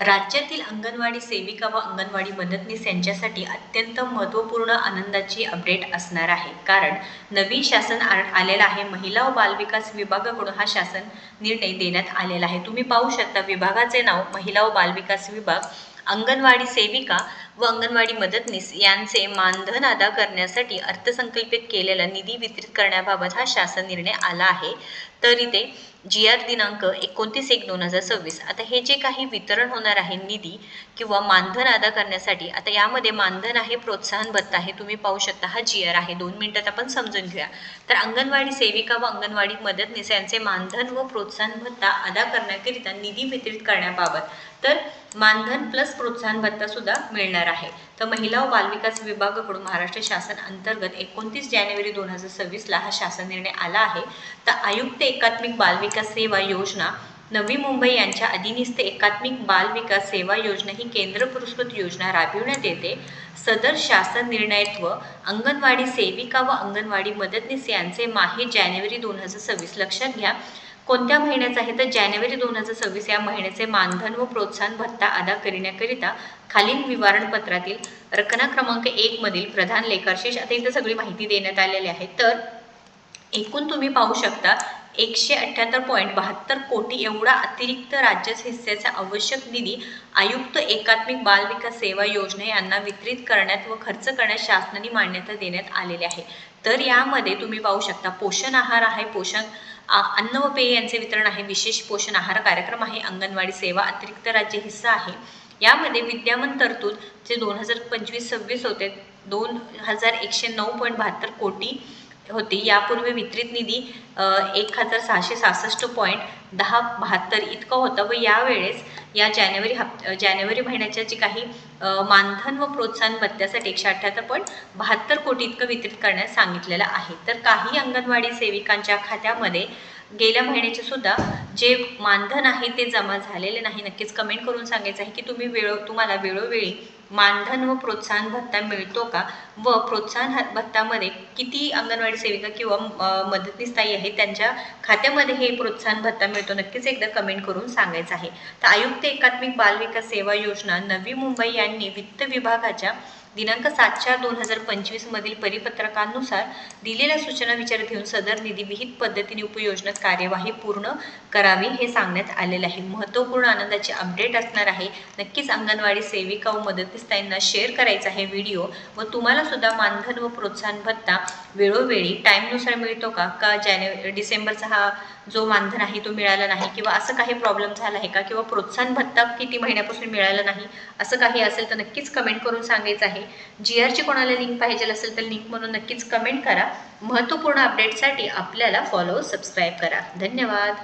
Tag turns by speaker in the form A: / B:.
A: राज्यातील अंगणवाडी सेविका व अंगणवाडी मदतनीस यांच्यासाठी अत्यंत महत्त्वपूर्ण आनंदाची अपडेट असणार आहे. कारण नवीन शासन आलेलं आहे. महिला व बालविकास विभागाकडून हा शासन निर्णय देण्यात आलेला आहे. तुम्ही पाहू शकता विभागाचे नाव महिला व बालविकास विभाग. अंगणवाडी सेविका व अंगणवाडी मदतनीस यांचे मानधन अदा करण्यासाठी अर्थसंकल्पित केलेला निधी वितरित करण्याबाबत हा शासन निर्णय आला आहे. तर इथे GR दिनांक 29/1/2026. आता हे जे काही वितरण होणार आहे निधी किंवा मानधन अदा करण्यासाठी, आता यामध्ये मानधन आहे, प्रोत्साहन भत्ता आहे. तुम्ही पाहू शकता हा GR आहे. 2 मिनिटात आपण समजून घेऊया. तर अंगणवाडी सेविका व अंगणवाडी मदतनीस यांचे मानधन व प्रोत्साहन भत्ता अदा करण्याकरिता निधी वितरित करण्याबाबत तर मानधन प्लस प्रोत्साहन भत्ता सुद्धा मिळणार आहे. तर महिला व बालविकास विभागाकडून महाराष्ट्र शासन अंतर्गत 29 जानेवारी 2026 हा शासन निर्णय आला आहे. तर आयुक्त एकात्मिक बालविकास सेवा योजना नवी मुंबई यांच्या अधीनस्थ एकात्मिक बाल विकास सेवा योजना ही केंद्र पुरस्कृत योजना राबविण्यात येते. सदर शासन निर्णयत्व अंगणवाडी सेविका व अंगणवाडी मदतनीस यांचे माहे जानेवारी 2026. लक्षात घ्या कोणत्या महिन्याचा आहे तर जानेवारी 2026 या महिन्याचे मानधन व प्रोत्साहन भत्ता अदा करण्याकरिता खालील विवरणपत्रातील रचना क्रमांक 1 मधील प्रधान लेखाशीर्ष, आता इथे सगळी माहिती देण्यात आलेली आहे. तर एकूण तुम्ही पाहू शकता 178.72 कोटी एवढा अतिरिक्त राज्याच्या हिस्स्याचा आवश्यक निधी आयुक्त एकात्मिक बाल विकास सेवा योजना यांना वितरित करण्यात व खर्च करण्यास शासनाने मान्यता देण्यात आलेली आहे. तर यामध्ये तुम्ही पाहू शकता पोषण आहार आहे, पोषण अन्न व पेय यांचे वितरण आहे, विशेष पोषण आहार कार्यक्रम आहे, अंगणवाडी सेवा अतिरिक्त राज्य हिस्सा आहे. यामध्ये विद्यमान तरतूद जे 2025-26 होते 2109.72 कोटी होती. यापूर्वी वितरित निधी 1666.1072 इतका होता व यावेळेस या जानेवारी महिन्याच्या जे काही मानधन व प्रोत्साहन भत्त्यासाठी 178.72 कोटी इतकं वितरित करण्यास सांगितलेलं आहे. तर काही अंगणवाडी सेविकांच्या खात्यामध्ये गेल्या महिन्याचे सुद्धा जे मानधन आहे ते जमा झालेले नाही. नक्कीच कमेंट करून सांगायचं आहे की तुम्हाला वेळोवेळी मानधन व प्रोत्साहन भत्ता मिळतो का व प्रोत्साहन भत्तामध्ये किती अंगणवाडी सेविका किंवा मदतनीस ताई आहे त्यांच्या खात्यामध्ये हे प्रोत्साहन भत्ता मिळतो. नक्कीच एकदा कमेंट करून सांगायचं आहे. तर आयुक्त एकात्मिक बाल विकास सेवा योजना नवी मुंबई यांनी वित्त विभागाच्या दिनांक 7/4/2025 मधील परिपत्रकानुसार दिलेल्या सूचना विचारात घेऊन सदर निधी विहित पद्धतीने उपयोजना कार्यवाही पूर्ण करावी हे सांगण्यात आलेले आहे. महत्त्वपूर्ण आनंदाची अपडेट असणार आहे. नक्कीच अंगणवाडी सेविका व मदतनीस ताईंना शेअर करायचा आहे व्हिडिओ व तुम्हाला सुद्धा मानधन व प्रोत्साहन भत्ता वेळोवेळी टाईमनुसार मिळतो का डिसेंबरचा हा जो मानधन आहे तो मिळाला नाही किंवा असं काही प्रॉब्लेम झाला आहे का किंवा प्रोत्साहन भत्ता किती महिन्यापासून मिळाला नाही असं काही असेल तर नक्कीच कमेंट करून सांगायचं आहे. GRची कोणाला लिंक पाहिजे असेल तर लिंक म्हणून नक्कीच कमेंट करा. महत्त्वपूर्ण अपडेटसाठी आपल्याला फॉलो सबस्क्राईब करा. धन्यवाद.